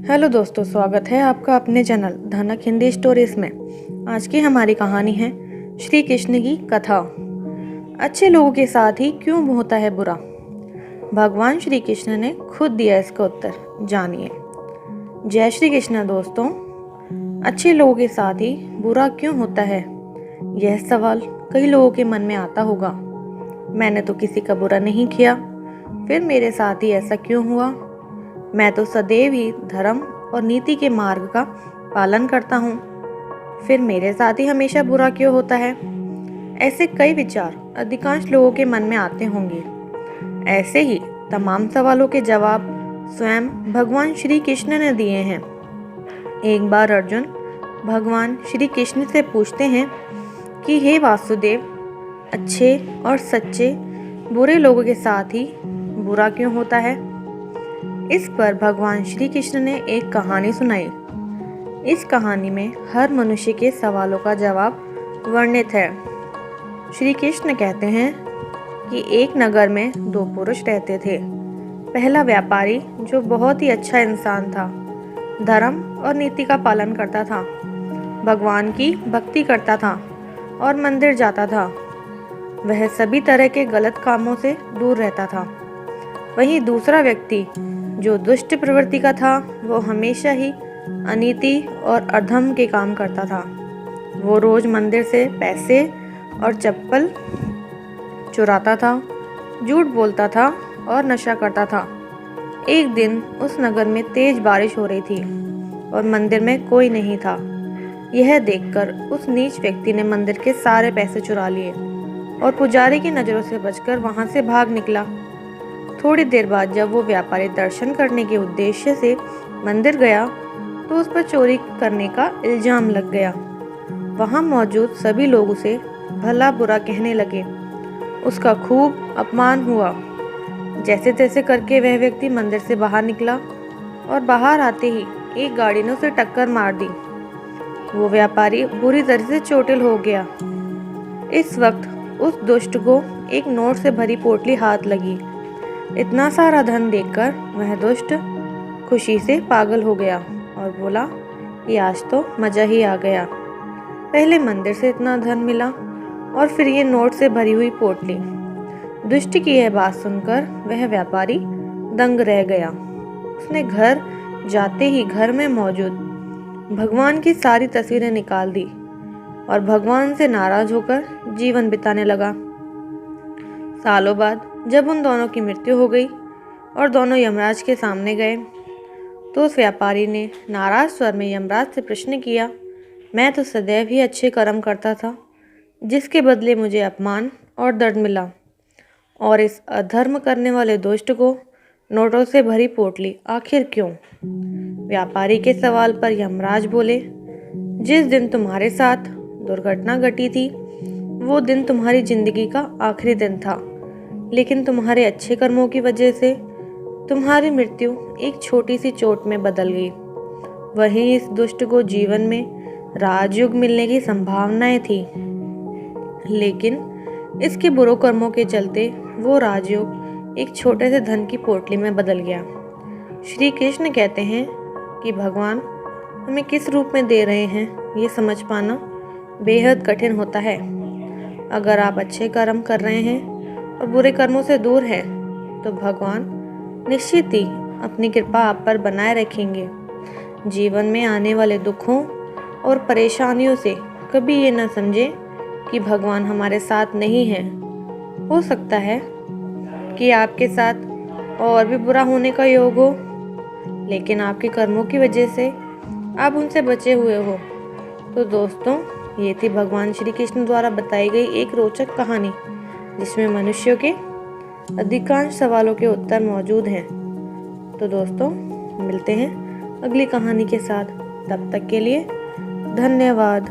Hello दोस्तों, स्वागत है आपका अपने चैनल धनक हिंदी स्टोरीज में। आज की हमारी कहानी है श्री कृष्ण की कथा। अच्छे लोगों के साथ ही क्यों होता है बुरा। भगवान श्री कृष्ण ने खुद दिया इसका उत्तर, जानिए। जय श्री कृष्ण दोस्तों। अच्छे लोगों के साथ ही बुरा क्यों होता है, यह सवाल कई लोगों के मन में आता होगा। मैंने तो किसी का बुरा नहीं किया, फिर मेरे साथ ही ऐसा क्यों हुआ। मैं तो सदैव ही धर्म और नीति के मार्ग का पालन करता हूँ, फिर मेरे साथ ही हमेशा बुरा क्यों होता है। ऐसे कई विचार अधिकांश लोगों के मन में आते होंगे। ऐसे ही तमाम सवालों के जवाब स्वयं भगवान श्री कृष्ण ने दिए हैं। एक बार अर्जुन भगवान श्री कृष्ण से पूछते हैं कि हे वासुदेव, अच्छे और सच्चे बुरे लोगों के साथ ही बुरा क्यों होता है। इस पर भगवान श्री कृष्ण ने एक कहानी सुनाई। इस कहानी में हर मनुष्य के सवालों का जवाब वर्णित है। श्री कृष्ण कहते हैं कि एक नगर में दो पुरुष रहते थे। पहला व्यापारी, जो बहुत ही अच्छा इंसान था, धर्म और नीति का पालन करता था, भगवान की भक्ति करता था और मंदिर जाता था। वह सभी तरह के गलत कामों से दूर रहता था। वहीं दूसरा व्यक्ति, जो दुष्ट प्रवृत्ति का था, वो हमेशा ही अनीति और अधर्म के काम करता था। वो रोज मंदिर से पैसे और चप्पल चुराता था, झूठ बोलता था और नशा करता था। एक दिन उस नगर में तेज बारिश हो रही थी और मंदिर में कोई नहीं था। यह देखकर उस नीच व्यक्ति ने मंदिर के सारे पैसे चुरा लिए और पुजारी की नज़रों से बचकर वहां से भाग निकला। थोड़ी देर बाद जब वो व्यापारी दर्शन करने के उद्देश्य से मंदिर गया तो उस पर चोरी करने का इल्जाम लग गया। वहां मौजूद सभी लोग उसे भला बुरा कहने लगे। उसका खूब अपमान हुआ। जैसे तैसे करके वह व्यक्ति मंदिर से बाहर निकला और बाहर आते ही एक गाड़ी ने उसे टक्कर मार दी। वो व्यापारी बुरी तरह से चोटिल हो गया। इस वक्त उस दुष्ट को एक नोट से भरी पोटली हाथ लगी। इतना सारा धन देखकर वह दुष्ट खुशी से पागल हो गया और बोला कि आज तो मजा ही आ गया। पहले मंदिर से इतना धन मिला और फिर ये नोट से भरी हुई पोटली। दुष्ट की यह बात सुनकर वह व्यापारी दंग रह गया। उसने घर जाते ही घर में मौजूद भगवान की सारी तस्वीरें निकाल दी और भगवान से नाराज होकर जीवन बिताने लगा। सालों बाद जब उन दोनों की मृत्यु हो गई और दोनों यमराज के सामने गए तो उस व्यापारी ने नाराज स्वर में यमराज से प्रश्न किया, मैं तो सदैव ही अच्छे कर्म करता था, जिसके बदले मुझे अपमान और दर्द मिला, और इस अधर्म करने वाले दुष्ट को नोटों से भरी पोटली आखिर क्यों। व्यापारी के सवाल पर यमराज बोले, जिस दिन तुम्हारे साथ दुर्घटना घटी थी वो दिन तुम्हारी जिंदगी का आखिरी दिन था, लेकिन तुम्हारे अच्छे कर्मों की वजह से तुम्हारी मृत्यु एक छोटी सी चोट में बदल गई। वहीं इस दुष्ट को जीवन में राजयोग मिलने की संभावनाएं थी, लेकिन इसके बुरे कर्मों के चलते वो राजयोग एक छोटे से धन की पोटली में बदल गया। श्री कृष्ण कहते हैं कि भगवान हमें किस रूप में दे रहे हैं, ये समझ पाना बेहद कठिन होता है। अगर आप अच्छे कर्म कर रहे हैं और बुरे कर्मों से दूर हैं तो भगवान निश्चित ही अपनी कृपा आप पर बनाए रखेंगे। जीवन में आने वाले दुखों और परेशानियों से कभी ये न समझें कि भगवान हमारे साथ नहीं है। हो सकता है कि आपके साथ और भी बुरा होने का योग हो, लेकिन आपके कर्मों की वजह से आप उनसे बचे हुए हो। तो दोस्तों, ये थी भगवान श्री कृष्ण द्वारा बताई गई एक रोचक कहानी, जिसमें मनुष्यों के अधिकांश सवालों के उत्तर मौजूद हैं। तो दोस्तों, मिलते हैं अगली कहानी के साथ। तब तक के लिए धन्यवाद।